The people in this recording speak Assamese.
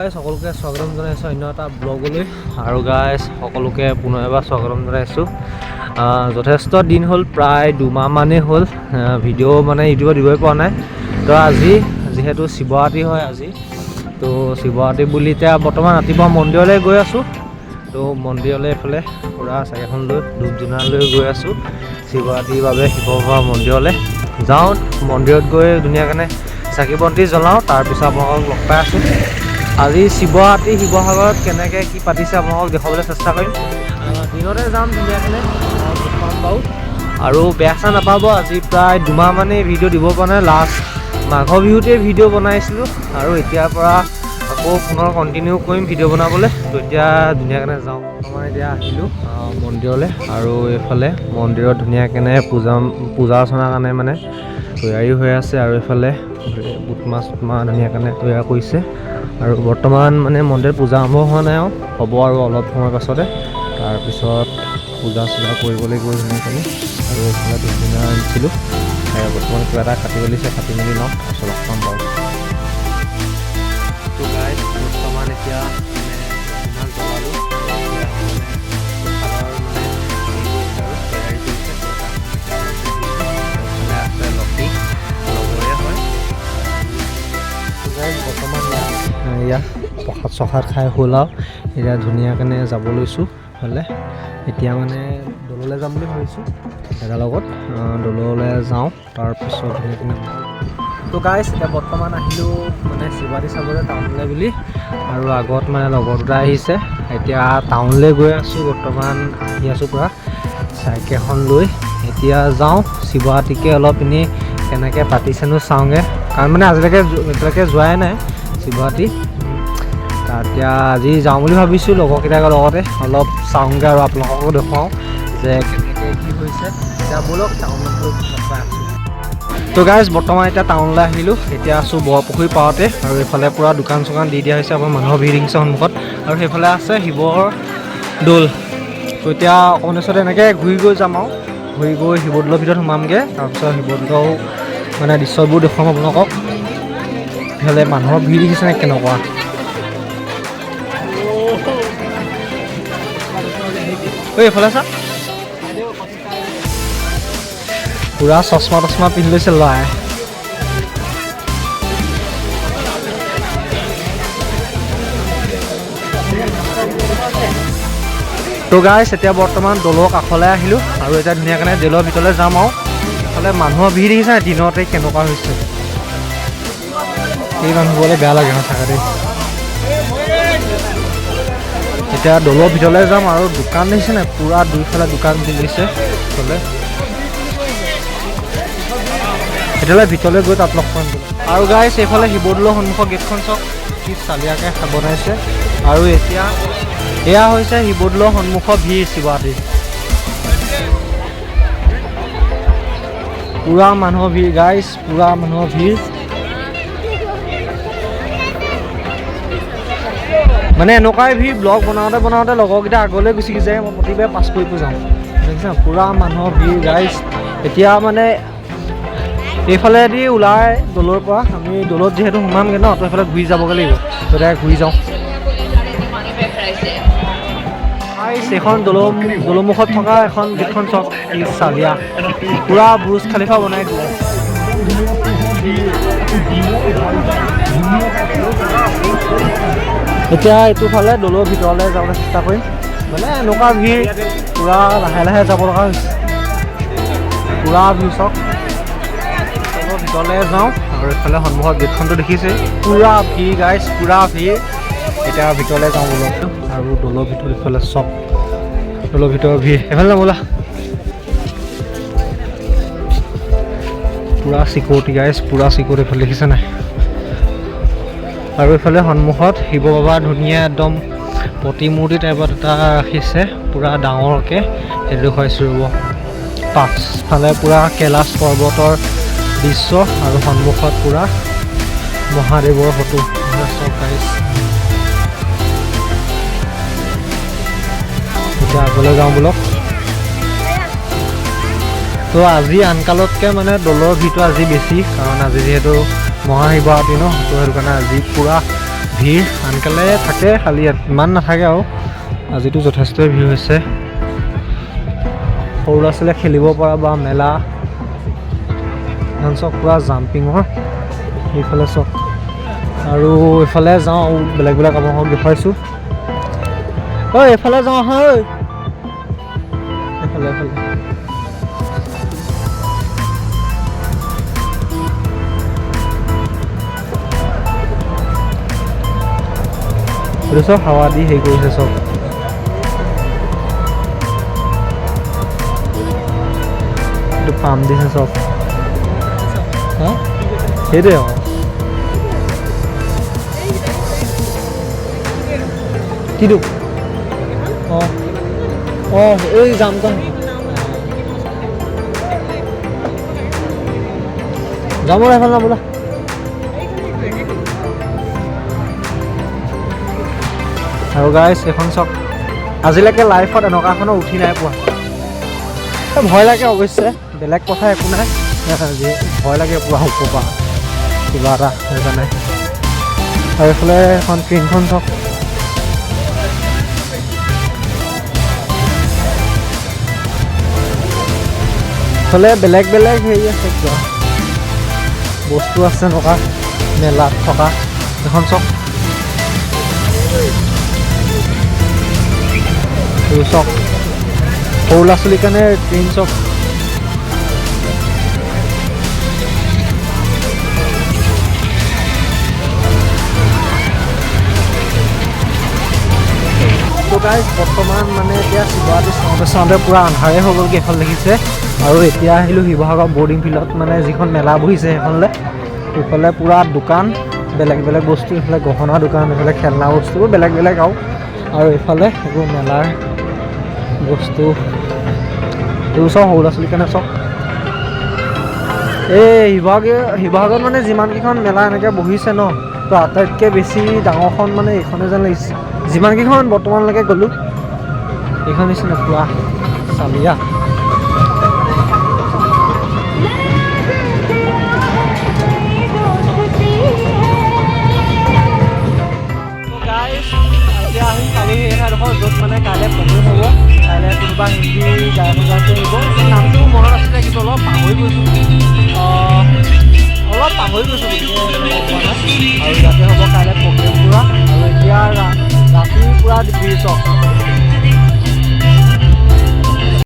সকলোকে স্বাগতম জনাইছোঁ অন্য এটা ব্লগলৈ আৰু গাইজ সকলোকে পুনৰ এবাৰ স্বাগতম জনাইছোঁ। যথেষ্ট দিন হ'ল, প্ৰায় 2 মাহ মানেই হ'ল ভিডিঅ' মানে ইউটিউবত দিবই পৰা নাই। তো আজি যিহেতু শিৱৰাত্ৰি হয় আজি, তো শিৱৰাত্ৰি বুলি এতিয়া বৰ্তমান ৰাতিপুৱা মন্দিৰলৈ গৈ আছোঁ। তো মন্দিৰলৈ এইফালে পুৰা চাইকেলখন লৈ ধূপ ধূনা লৈ গৈ আছোঁ শিৱৰাত্ৰিৰ বাবে শিৱ বাবাৰ মন্দিৰলৈ যাওঁ। মন্দিৰত গৈ ধুনীয়াকৈ চাকি বন্তি জ্বলাওঁ, তাৰপিছত আপোনালোকক লগ পাই আছোঁ। আজি শিৱৰাত্ৰি শিৱসাগৰত কেনেকৈ কি পাতিছে আপোনালোকক দেখাবলৈ চেষ্টা কৰিম। দিনতে যাম ধুনীয়াকৈ পাম বাৰু, আৰু বেয়া চেয়া নাপাব। আজি প্ৰায় 2 মাহ মানেই ভিডিঅ' দিব পৰা নাই। লাষ্ট মাঘৰ বিহুতেই ভিডিঅ' বনাইছিলোঁ আৰু এতিয়াৰ পৰা আকৌ পুনৰ কণ্টিনিউ কৰিম ভিডিঅ' বনাবলৈ। তো এতিয়া ধুনীয়াকৈ যাওঁ। মই এতিয়া আহিলোঁ মন্দিৰলৈ, আৰু এইফালে মন্দিৰত ধুনীয়াকৈ পূজা অৰ্চনাৰ কাৰণে মানে তৈয়াৰী হৈ আছে, আৰু এইফালে বুট মাছ ধুনীয়াকৈ তৈয়াৰ কৰিছে। আৰু বৰ্তমান মানে মন্দিৰত পূজা আৰম্ভ হোৱা নাই, হ'ব আৰু অলপ সময় পাছতে। তাৰপিছত পূজা চূজা কৰিবলৈ গৈ ধুনীয়াকৈ আৰু এইফালে ধূপ ধূনা আনিছিলোঁ। বৰ্তমান কিবা এটা কাটি মেলি লওঁ, তাৰপিছত লগ পাম বাৰু। তো গাইজ বৰ্তমান এতিয়া জ্বলালোঁ আছে লক্ষী লগৰে হয়। বৰ্তমান ইয়াত প্ৰসাদ চসাদ খাই হ'ল আৰু এতিয়া ধুনীয়াকৈ যাব লৈছোঁ হ'লে। এতিয়া মানে দললৈ যাম বুলি ভাবিছোঁ দাদাৰ লগত, দললৈ যাওঁ। তাৰপিছত ধুনীয়াকৈ তো গাইজ এতিয়া বৰ্তমান আহিলোঁ মানে শিৱৰাত্ৰি চাবলৈ টাউনলৈ বুলি, আৰু আগত মানে লগৰ দুটা আহিছে। এতিয়া টাউনলৈ গৈ আছোঁ, বৰ্তমান আহি আছোঁ পূৰা চাইকেলখন লৈ। এতিয়া যাওঁ শিৱৰাত্ৰিকে অলপ এনেই কেনেকৈ পাতিছেনো চাওঁগৈ, কাৰণ মানে এতিয়ালৈকে যোৱাই নাই শিৱৰাত্ৰি। এতিয়া আজি যাওঁ বুলি ভাবিছোঁ লগৰকেইটাৰ লগতে, অলপ চাওঁগৈ আৰু আপোনালোককো দেখুৱাওঁ যে কেনেকৈ কি হৈছে। এতিয়া ব'লক টাউনত গৈ লগ পাই আছোঁ। তো গাইজ বৰ্তমান এতিয়া টাউনলৈ আহিলোঁ। এতিয়া আছোঁ বৰপুখুৰী পাৰতে, আৰু এইফালে পূৰা দোকান চোকান দি দিয়া হৈছে। আপোনাৰ মানুহৰ ভিৰ দেখিছে সন্মুখত, আৰু সেইফালে আছে শিৱৰ দৌল। তো এতিয়া অকণ পিছত এনেকৈ ঘূৰি গৈ যাম, আৰু ঘূৰি গৈ শিৱদৌলৰ ভিতৰত সোমামগৈ। তাৰপিছত শিৱদৌলৰ মানে দৃশ্যবোৰ দেখুৱাম আপোনালোকক। এইফালে মানুহৰ ভিৰ দেখিছে নে কেনেকুৱা। এইফালে চা পুৰা চশমা তচমা পিন্ধি লৈছে ল'ৰাই। তো গাইজ এতিয়া বৰ্তমান দৌলৰ কাষলৈ আহিলোঁ, আৰু এতিয়া ধুনীয়াকৈ দৌলৰ ভিতৰলৈ যাম। আৰু এইফালে মানুহৰ ভিৰ দেখিছে দিনতে কেনেকুৱা হৈছে। এই মানুহবোৰলৈ বেয়া লাগে সঁচাকৈ দেই। এতিয়া দৌলৰ ভিতৰলৈ যাম, আৰু দোকান দেখিছে নাই পূৰা দুইফালে দোকান দি দিছে। এতিয়ালৈ ভিতৰলৈ গৈ তাত লগ পাম। আৰু গাইজ এইফালে শিৱদৌলৰ সন্মুখৰ গেটখন চাওক কি চালিয়াকৈ বনাইছে। আৰু এতিয়া এয়া হৈছে শিৱদৌলৰ সন্মুখৰ ভিৰ শিৱৰাত্ৰি। পূৰা মানুহৰ ভিৰ গাইজ, পূৰা মানুহৰ ভিৰ। মানে এনেকুৱাই ভিৰ, ব্লগ বনাওঁতে লগৰকেইটা আগলৈ গুচি যায়, মই প্ৰতিবাৰে পাছ কৰিব যাওঁ। দেখিছা পূৰা মানুহৰ ভিৰ গাইজ। এতিয়া মানে এইফালেদি ওলাই দৌলৰ পৰা আমি দৌলত যিহেতু সোমামগৈ ন, তো এইফালে ঘূৰি যাবগৈ লাগিব। তো এতিয়া ঘূৰি যাওঁ। এইখন দৌলমুখত থকা এখন গেটখন চব চালিয়া, পূৰা বুৰ্জ খালিফা বনাই দিলে। এতিয়া এইটোফালে দৌলৰ ভিতৰলৈ যাবলৈ চেষ্টা কৰিম। মানে এনেকুৱা ভিৰ, পূৰা লাহে লাহে যাব লগা হৈছে, পূৰা ভিৰ চাওক। ভিতৰলৈ যাওঁ, আৰু এইফালে সন্মুখৰ গেটখনটো দেখিছে পূৰা ভিৰ গাইজ, পূৰা ভিৰ। এতিয়া ভিতৰলৈ যাওঁ বোলো, আৰু দৌলৰ ভিতৰত ইফালে চব দৌলৰ ভিতৰৰ ভিৰ। এইফালে যাম বোলা, পূৰা চিকিউৰিটি গাইজ, পূৰা চিকিউৰিটি। এইফালে দেখিছে নাই, আৰু এইফালে সন্মুখত শিৱ বাবাৰ ধুনীয়া একদম প্ৰতিমূৰ্তি টাইপত এটা ৰাখিছে পূৰা ডাঙৰকৈ, সেইটো দেখুৱাইছোঁ ৰ'ব। পাছফালে পূৰা কৈলাশ পৰ্বতৰ দৃশ্য, আৰু সন্মুখত পূৰা মহাদেৱৰ ফটো চব গাইজ। এতিয়া আগলৈ যাওঁ বোলক। তো আজি আনকালতকৈ মানে দৌলৰ ভিৰটো আজি বেছি, কাৰণ আজি যিহেতু মহাশিৱৰাত্ৰি ন, তো সেইটো কাৰণে আজি পূৰা ভিৰ আনকালে থাকে, খালি ইমান নাথাকে আৰু আজিতো যথেষ্টই ভিৰ হৈছে। সৰু ল'ৰা ছোৱালীয়ে খেলিব পৰা বা মেলা এখন চব পূৰা জাম্পিঙৰ। এইফালে চব আৰু এইফালে যাওঁ আৰু বেলেগ বেলেগ আপোনালোকক দেখুৱাইছোঁ। ঐ এইফালে যাওঁ হয়, এইফালে এইফালে এইটো চব হাৱা দি হেৰি কৰিছে চব। এইটো পাম দিছে চব। হা সেইটোৱে আকৌ কিটো অঁ অঁ এই যাম যাম যাম ব'লা এইফালে যাম ব'লা। আৰু গাইছ এখন চক আজিলৈকে লাইফত এনেকুৱা এখনো উঠি নাই পোৱা। ভয় লাগে অৱশ্যে, বেলেগ কথা একো নাই, ভয় লাগে পুৰা ওপৰপৰা কিবা এটা সেইকাৰণে। আৰু এইফালে এখন ট্ৰেইনখন চক এইফালে বেলেগ বেলেগ হেৰি আছে, কিবা বস্তু আছে এনেকুৱা মেলাত থকা এখন চক। এইটো চক সৰু ল'ৰা ছোৱালীৰ কাৰণে ট্ৰেইন চক। গাইজ বৰ্তমান মানে এতিয়া শিৱৰাত্ৰি চাওঁতে চাওঁতে পূৰা আন্ধাৰে হৈ গ'লগৈ এইফালে দেখিছে। আৰু এতিয়া আহিলোঁ শিৱসাগৰ বৰ্ডিং ফিল্ডত, মানে যিখন মেলা বহিছে সেইখনলৈ। এইফালে পূৰা দোকান বেলেগ বেলেগ বস্তু, এইফালে গহনা দোকান, এইফালে খেলনা বস্তুবোৰ বেলেগ বেলেগ আৰু এইফালে এইবোৰ মেলাৰ বস্তু, এইবোৰ চব সৰু ল'ৰা ছোৱালীৰ কাৰণে চব। এই শিৱসাগৰত মানে যিমানকেইখন মেলা এনেকৈ বহিছে ন, তো আটাইতকৈ বেছি ডাঙৰখন মানে এইখনে যেন লাগিছে। যিমানকেইখন বৰ্তমানলৈকে গ'লোঁ এইখন নিচিনা পুৰা চালিয়া।